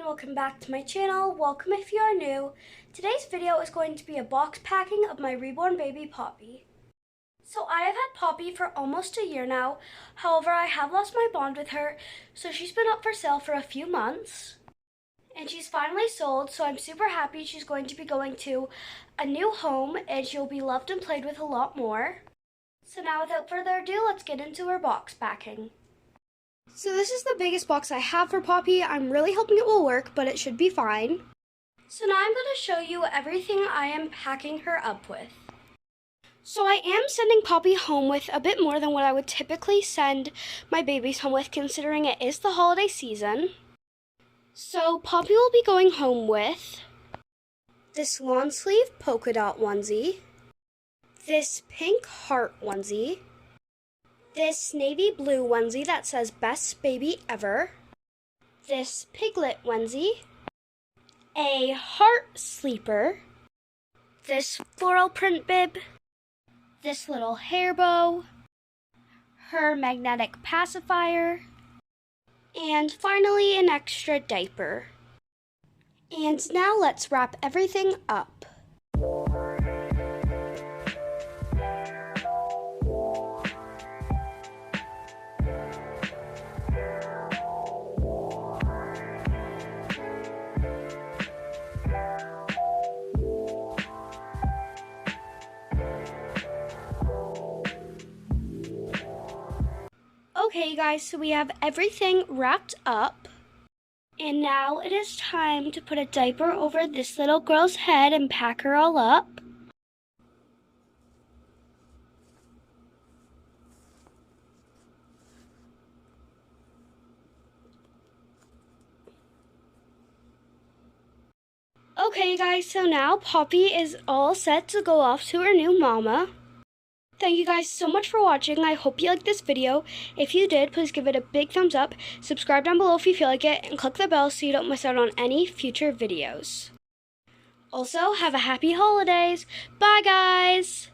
welcome back to my channel. Welcome if you are new. Today's video is going to be a box packing of my reborn baby Poppy. So I have had Poppy for almost a year now. However, I have lost my bond with her, so she's been up for sale for a few months. And she's finally sold, so I'm super happy she's going to be going to a new home and she'll be loved and played with a lot more. So now without further ado, let's get into her box packing. So this is the biggest box I have for Poppy. I'm really hoping it will work, but it should be fine. So now I'm going to show you everything I am packing her up with. So I am sending Poppy home with a bit more than what I would typically send my babies home with, considering it is the holiday season. So Poppy will be going home with this long sleeve polka dot onesie, this pink heart onesie, this navy blue onesie that says best baby ever, this piglet onesie, a heart sleeper, this floral print bib, this little hair bow, her magnetic pacifier, and finally an extra diaper. And now let's wrap everything up. Okay guys, so we have everything wrapped up, and now it is time to put a diaper over this little girl's head and pack her all up. Okay guys, so now Poppy is all set to go off to her new mama. Thank you guys so much for watching. I hope you liked this video. If you did, please give it a big thumbs up, subscribe down below if you feel like it, and click the bell so you don't miss out on any future videos. Also, have a happy holidays. Bye guys!